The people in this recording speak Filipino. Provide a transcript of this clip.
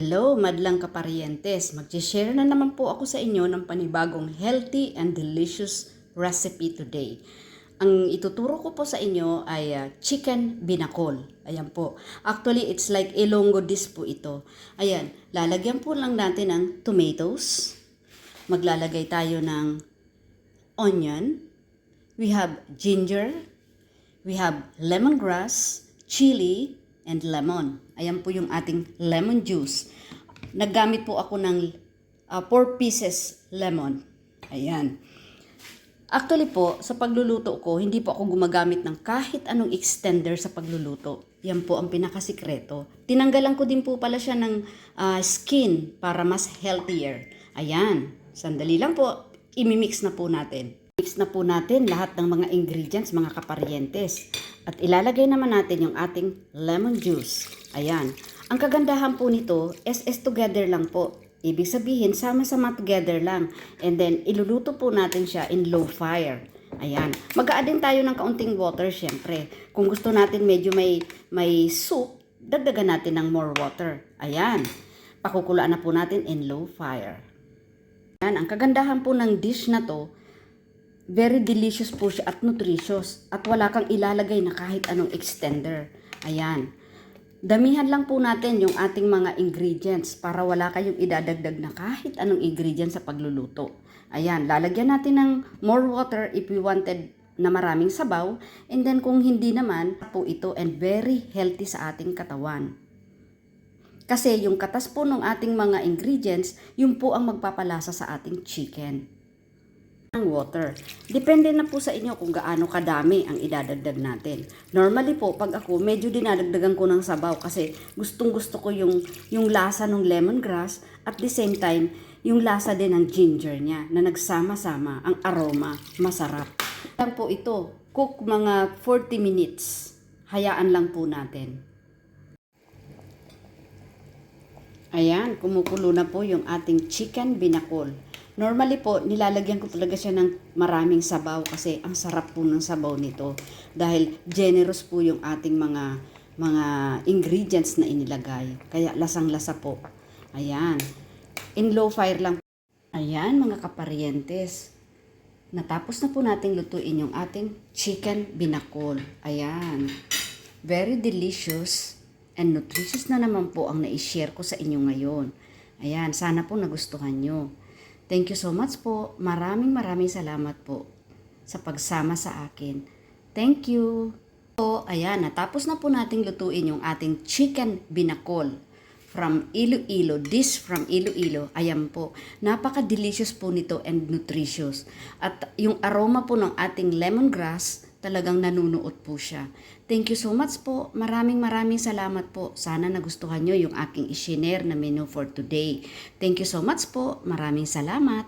Hello, madlang kaparientes. Mag-share na naman po ako sa inyo ng panibagong healthy and delicious recipe today. Ang ituturo ko po sa inyo ay chicken binakol. Ayan po. Actually, it's like Ilonggo dish po ito. Ayan, lalagyan po lang natin ng tomatoes. Maglalagay tayo ng onion. We have ginger. We have lemongrass, chili, and lemon. Ayan po yung ating lemon juice. Naggamit po ako ng 4 pieces lemon. Ayan. Actually po, sa pagluluto ko, hindi po ako gumagamit ng kahit anong extender sa pagluluto. Yan po ang pinakasikreto. Tinanggalan ko din po pala siya ng skin para mas healthier. Ayan. Sandali lang po. Imimix na po natin. Mix na po natin lahat ng mga ingredients, mga kaparientes. At ilalagay naman natin yung ating lemon juice. Ayan. Ang kagandahan po nito is together lang po. Ibig sabihin, sama-sama together lang. And then, iluluto po natin siya in low fire. Ayan. Mag-a-add din tayo ng kaunting water, syempre. Kung gusto natin medyo may soup, dagdagan natin ng more water. Ayan. Pakukulaan na po natin in low fire. Ayan. Ang kagandahan po ng dish na to, very delicious po siya at nutritious. At wala kang ilalagay na kahit anong extender. Ayan. Damihan lang po natin yung ating mga ingredients para wala kayong idadagdag na kahit anong ingredients sa pagluluto. Ayan. Lalagyan natin ng more water if we wanted na maraming sabaw. And then kung hindi naman po ito and very healthy sa ating katawan. Kasi yung katas po ng ating mga ingredients, yun po ang magpapalasa sa ating chicken. Ng water. Depende na po sa inyo kung gaano kadami ang idadagdag natin. Normally po, pag ako, medyo dinadagdagan ko ng sabaw kasi gustong-gusto ko yung lasa ng lemongrass at the same time, yung lasa din ng ginger niya na nagsama-sama, ang aroma, masarap. Lang po ito, cook mga 40 minutes. Hayaan lang po natin. Ayan, kumukulo na po yung ating chicken binakol. Normally po, nilalagyan ko talaga siya ng maraming sabaw kasi ang sarap po ng sabaw nito. Dahil generous po yung ating mga ingredients na inilagay. Kaya lasang-lasa po. Ayan. In low fire lang. Ayan mga kaparientes. Natapos na po nating lutuin yung ating chicken binakol. Ayan. Very delicious and nutritious na naman po ang na-share ko sa inyo ngayon. Ayan. Sana po nagustuhan nyo. Thank you so much po. Maraming salamat po sa pagsama sa akin. Thank you. So, ayan, natapos na po nating lutuin yung ating chicken binakol from Iloilo. Dish from Iloilo. Ayan po. Napaka-delicious po nito and nutritious. At yung aroma po ng ating lemongrass, talagang nanunuot po siya. Thank you so much po. Maraming salamat po. Sana nagustuhan nyo yung aking i-share na menu for today. Thank you so much po. Maraming salamat.